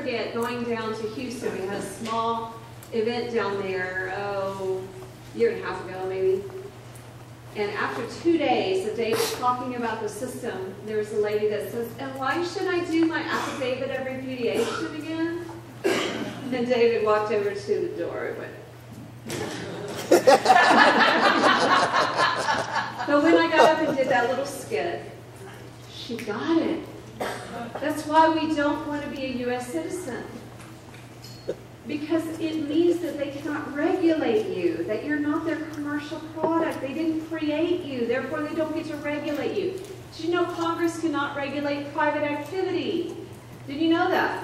forget going down to Houston. We had a small event down there, a year and a half ago maybe. And after 2 days of David talking about the system, there was a lady that says, and why should I do my affidavit of repudiation again? And David walked over to the door and went, but when I got up and did that little skit, she got it. That's why we don't want to be a U.S. citizen. Because it means that they cannot regulate you, that you're not their commercial product. They didn't create you, therefore they don't get to regulate you. Did you know Congress cannot regulate private activity? Did you know that?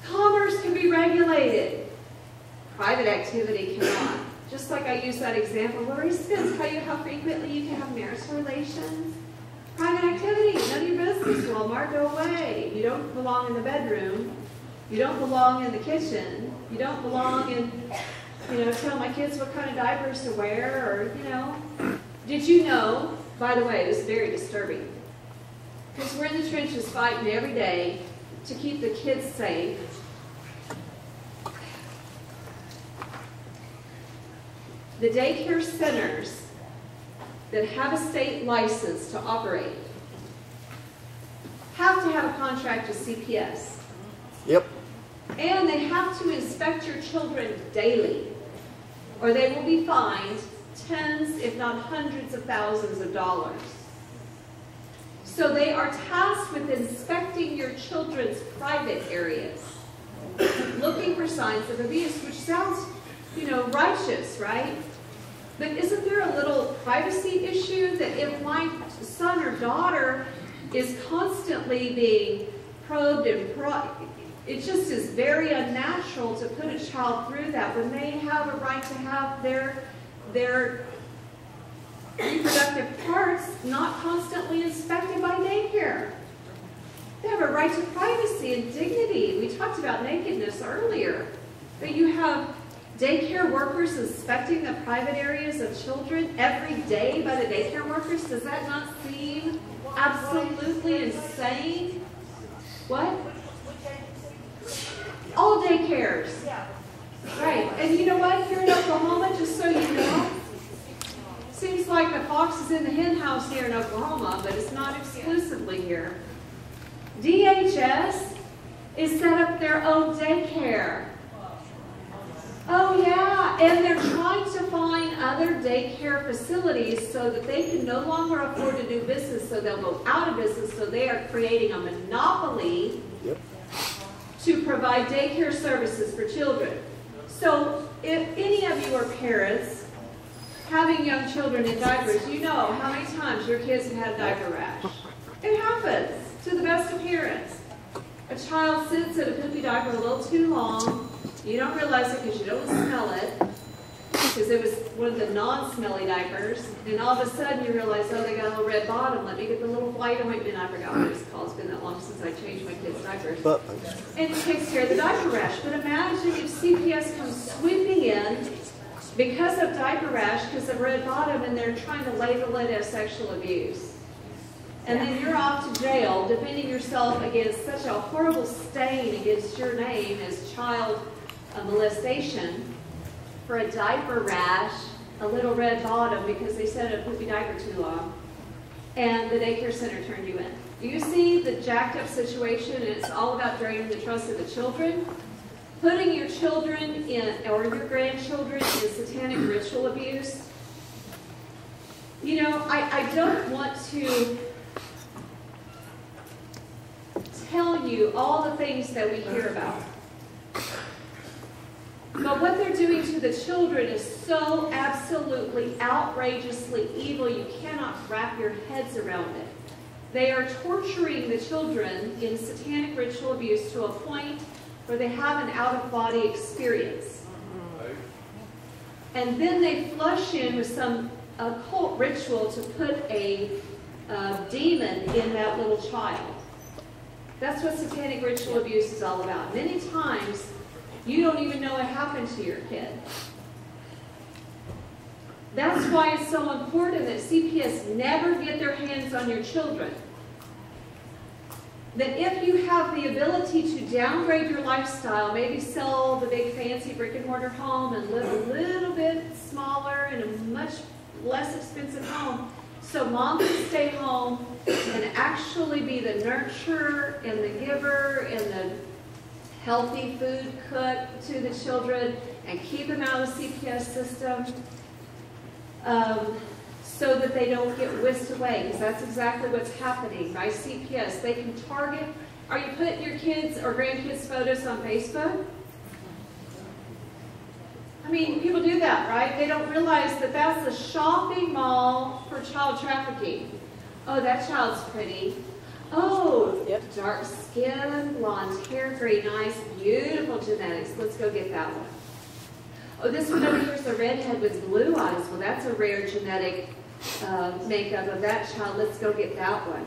Commerce can be regulated. Private activity cannot. Just like I used that example where he's going to tell you how frequently you can have marital relations. Private activity, none of your business, Walmart, go away. You don't belong in the bedroom. You don't belong in the kitchen. You don't belong in, tell my kids what kind of diapers to wear or, Did you know, by the way, this is very disturbing, because we're in the trenches fighting every day to keep the kids safe. The daycare centers that have a state license to operate have to have a contract with CPS. Yep. And they have to inspect your children daily, or they will be fined tens, if not hundreds of thousands of dollars. So they are tasked with inspecting your children's private areas, looking for signs of abuse, which sounds, righteous, right? But isn't there a little privacy issue that if my son or daughter is constantly being probed and it just is very unnatural to put a child through that when they have a right to have their reproductive parts not constantly inspected by daycare. They have a right to privacy and dignity. We talked about nakedness earlier. But you have daycare workers inspecting the private areas of children every day by the daycare workers. Does that not seem absolutely insane? What? All daycares. Right. And you know what? Here in Oklahoma, just so you know, seems like the fox is in the hen house here in Oklahoma, but it's not exclusively here. DHS is set up their own daycare. Oh yeah, and they're trying to find other daycare facilities so that they can no longer afford to do business, so they'll go out of business, so they are creating a monopoly to provide daycare services for children. So if any of you are parents having young children in diapers, you know how many times your kids have had a diaper rash. It happens to the best of parents. A child sits in a poopy diaper a little too long. You don't realize it because you don't smell it, because it was one of the non-smelly diapers, and all of a sudden you realize, oh, they got a little red bottom. Let me get the little white ointment. I forgot what it's called. It's been that long since I changed my kids' diapers. And it takes care of the diaper rash. But imagine if CPS comes sweeping in because of diaper rash, because of red bottom, and they're trying to label it as sexual abuse. And then you're off to jail, defending yourself against such a horrible stain against your name as child molestation for a diaper rash, a little red bottom because they set a poopy diaper too long, and the daycare center turned you in. Do you see the jacked up situation? And it's all about draining the trust of the children, putting your children in, or your grandchildren in satanic ritual abuse. You know, I don't want to tell you all the things that we hear about. But what they're doing to the children is so absolutely outrageously evil, you cannot wrap your heads around it. They are torturing the children in satanic ritual abuse to a point where they have an out-of-body experience. And then they flush in with some occult ritual to put a demon in that little child. That's what satanic ritual abuse is all about. Many times, you don't even know what happened to your kid. That's why it's so important that CPS never get their hands on your children. that if you have the ability to downgrade your lifestyle, maybe sell the big fancy brick and mortar home and live a little bit smaller in a much less expensive home, so mom can stay home and actually be the nurturer and the giver and the healthy food cook to the children and keep them out of the CPS system, so that they don't get whisked away, because that's exactly what's happening by CPS. They can target. Are you putting your kids' or grandkids' photos on Facebook? I mean, people do that, right? They don't realize that that's a shopping mall for child trafficking. Oh, that child's pretty. Oh, yep. Dark skin, blonde hair, very nice, beautiful genetics. Let's go get that one. Oh, this one over here is a redhead with blue eyes. Well, that's a rare genetic makeup of that child. Let's go get that one.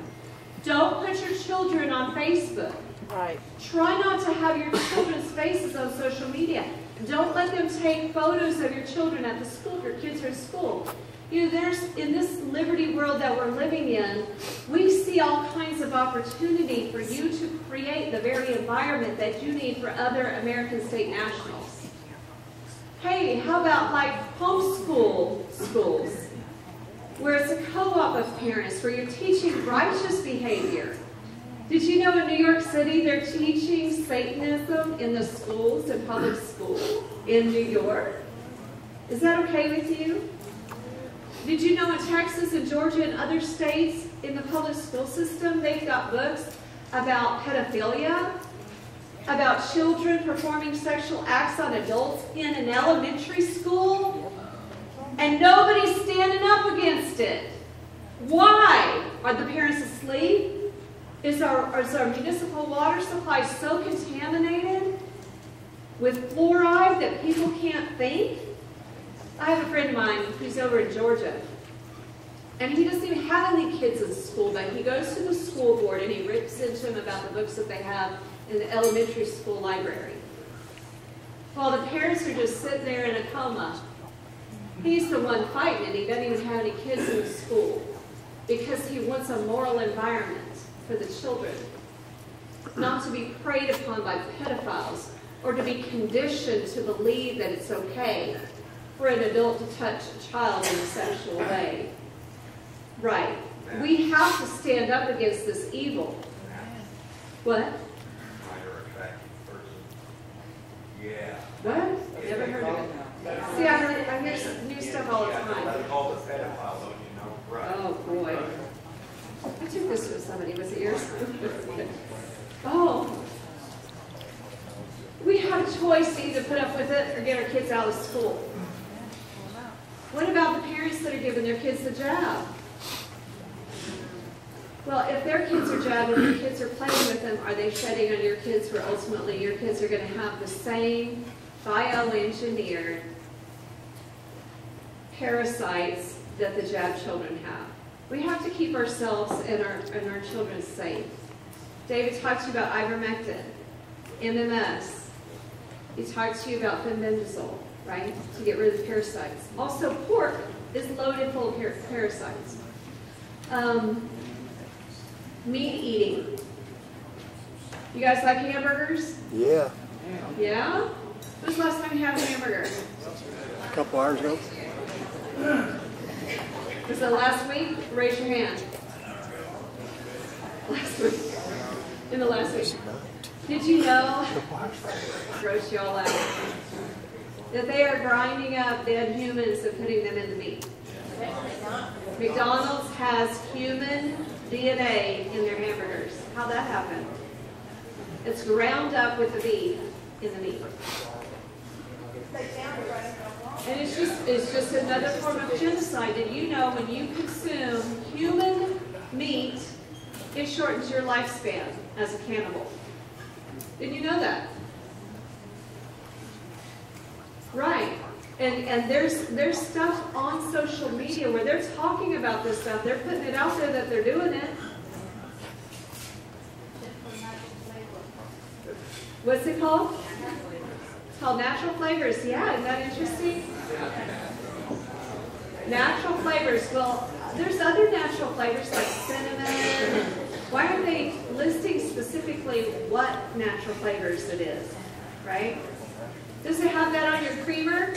Don't put your children on Facebook. Right. Try not to have your children's faces on social media. Don't let them take photos of your children at the school if your kids are in school. You know, there's, in this liberty world that we're living in, we see all kinds of opportunity for you to create the very environment that you need for other American state nationals. Hey, how about like homeschool schools, where it's a co-op of parents, where you're teaching righteous behavior. Did you know in New York City they're teaching Satanism in the schools, in public schools in New York? Is that okay with you? Did you know in Texas and Georgia and other states in the public school system, they've got books about pedophilia, about children performing sexual acts on adults in an elementary school, and nobody's standing up against it. Why? Are the parents asleep? Is our municipal water supply so contaminated with fluoride that people can't think? I have a friend of mine who's over in Georgia, and he doesn't even have any kids in school, but he goes to the school board and he rips into them about the books that they have in the elementary school library. While the parents are just sitting there in a coma. He's the one fighting it. He doesn't even have any kids in the school because he wants a moral environment for the children, not to be preyed upon by pedophiles or to be conditioned to believe that it's okay for an adult to touch a child in a sexual way. Right. We have to stand up against this evil. What? Yeah. What? Never heard of it. See, I hear new stuff all the time. That's called a pedophile, don't you know? Right. Oh, boy. I took this from somebody. Was it yours? Oh. We have a choice to either put up with it or get our kids out of school. What about the parents that are giving their kids the jab? Well, if their kids are jabbed and your kids are playing with them, are they shedding on your kids where ultimately your kids are going to have the same bioengineered parasites that the jabbed children have? We have to keep ourselves and our children safe. David talked to you about ivermectin, MMS. He talked to you about fenbendazole, right, to get rid of the parasites. Also, pork is loaded full of parasites. Meat eating. You guys like hamburgers? Yeah. Yeah? When's the last time you had a hamburger? A couple hours ago. Was it last week? Raise your hand. Last week. In the last week. Did you know, gross you all out, that they are grinding up dead humans and putting them in the meat? McDonald's has human DNA in their hamburgers. How'd that happen? It's ground up with the beef in the meat. And it's just another form of genocide. Did you know when you consume human meat, it shortens your lifespan as a cannibal? Did you know that? Right. And there's stuff on social media where they're talking about this stuff. They're putting it out there that they're doing it. What's it called? It's called natural flavors. Yeah, isn't that interesting? Natural flavors. Well, there's other natural flavors like cinnamon, Why aren't they listing specifically what natural flavors it is, right? Does it have that on your creamer?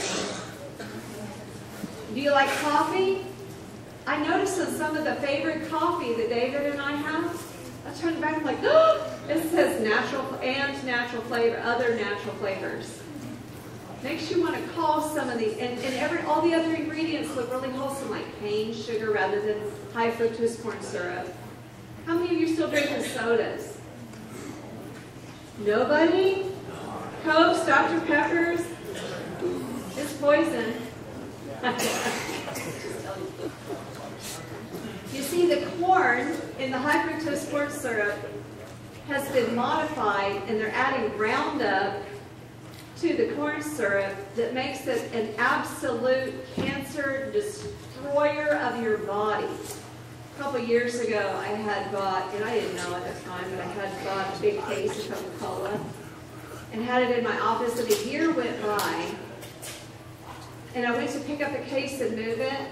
Do you like coffee? I noticed in some of the favorite coffee that David and I have, I turned back and I'm like, oh, it says natural and natural flavor, other natural flavors. Makes you want to call some of the, and all the other ingredients look really wholesome, like cane sugar rather than high fructose corn syrup. How many of you still drinking sodas? Nobody? Cokes, Dr. Peppers? It's poison. You see, the corn in the high fructose corn syrup has been modified, and they're adding Roundup to the corn syrup that makes it an absolute cancer destroyer of your body. A couple years ago, I had bought, and I didn't know at the time, but I had bought a big case of Coca-Cola and had it in my office, and a year went by, and I went to pick up the case and move it,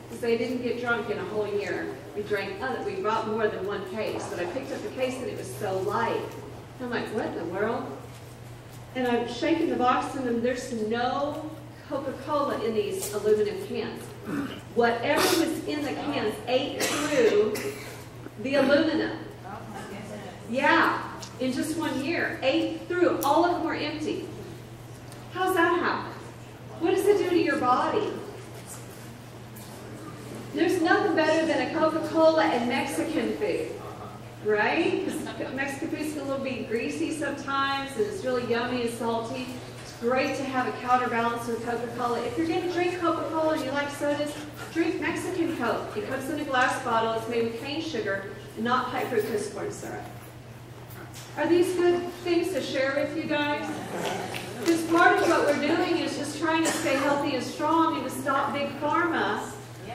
because they didn't get drunk in a whole year. We bought more than one case, but I picked up the case and it was so light. And I'm like, what in the world? And I'm shaking the box and there's no Coca-Cola in these aluminum cans. Whatever was in the cans ate through the aluminum. Yeah, in just 1 year. Ate through. All of them were empty. How's that happen? What does it do to your body? There's nothing better than a Coca-Cola and Mexican food, right? Because Mexican food's a little bit greasy sometimes, and it's really yummy and salty. It's great to have a counterbalance with Coca-Cola. If you're going to drink Coca-Cola and you like sodas, drink Mexican Coke. It comes in a glass bottle. It's made with cane sugar, not high fructose corn syrup. Are these good things to share with you guys? Because part of what we're doing is just trying to stay healthy and strong and to stop Big Pharma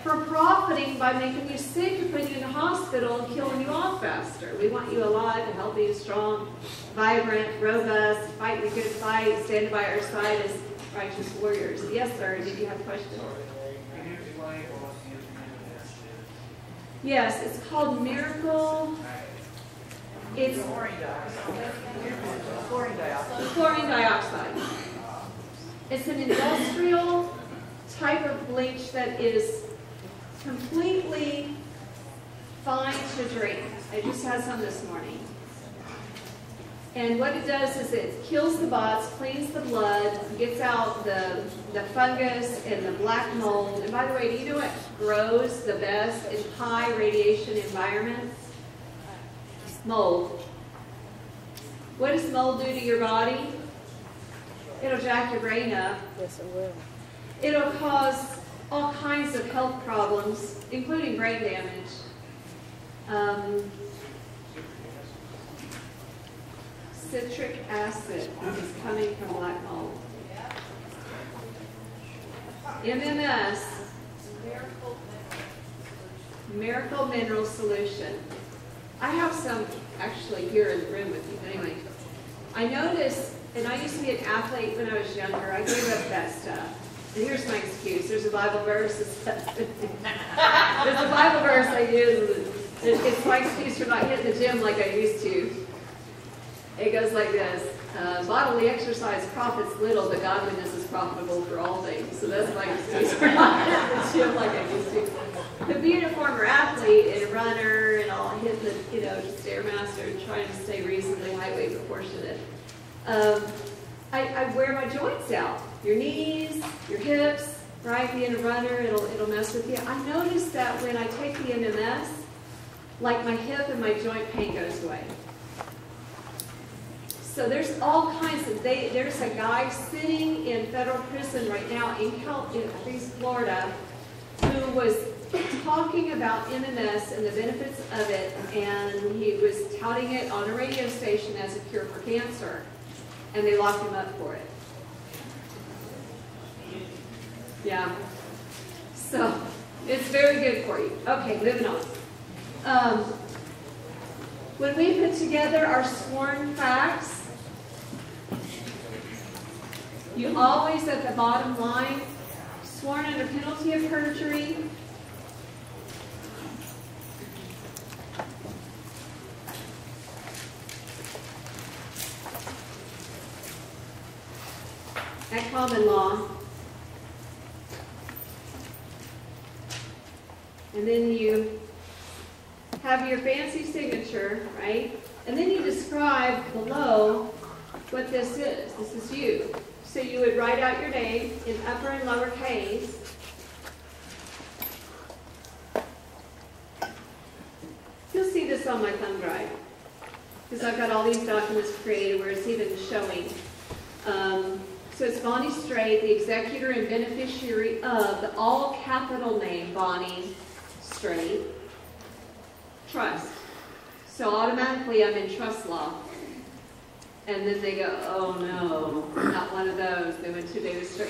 from profiting by making you sick and putting you in the hospital and killing you off faster. We want you alive and healthy and strong, vibrant, robust, fighting the good fight, standing by our side as righteous warriors. Yes, sir. Did you have a question? Can you explain what the M&S is? Yes, it's called Miracle. It's Chlorine dioxide. chlorine dioxide. It's an industrial type of bleach that is completely fine to drink. I just had some this morning. And what it does is it kills the bots, cleans the blood, gets out the fungus and the black mold. And by the way, do you know what grows the best in high radiation environments? Mold. What does mold do to your body? It'll jack your brain up. Yes, it will. It'll cause all kinds of health problems, including brain damage. Citric acid is coming from black mold. MMS, Miracle Mineral Solution. I have some actually here in the room with me. Anyway, I noticed, and I used to be an athlete when I was younger. I gave up that stuff. And here's my excuse. There's a Bible verse. There's a Bible verse I use. It's my excuse for not hitting the gym like I used to. It goes like this. Bodily exercise profits little, but godliness is profitable for all things. So that's my excuse for not hitting the gym like I used to. But being a former athlete and a runner and all, hitting the, just Stairmaster and trying to stay reasonably height weight proportionate, I wear my joints out. Your knees, your hips, right? Being a runner, it'll mess with you. I noticed that when I take the MMS, like my hip and my joint pain goes away. So there's all kinds of, there's a guy sitting in federal prison right now in Florida who was talking about MMS and the benefits of it, and he was touting it on a radio station as a cure for cancer, and they locked him up for it. Yeah. So it's very good for you. Okay, moving on. When we put together our sworn facts, you always at the bottom line, sworn under penalty of perjury. at common law. And then you have your fancy signature, right? And then you describe below what this is. This is you. So you would write out your name in upper and lower case. You'll see this on my thumb drive, because I've got all these documents created where it's even showing. So it's Bonnie Strait, the executor and beneficiary of the all capital name Bonnie Strait Trust. So automatically I'm in trust law. And then they go, oh no, not one of those. They went to David Strait.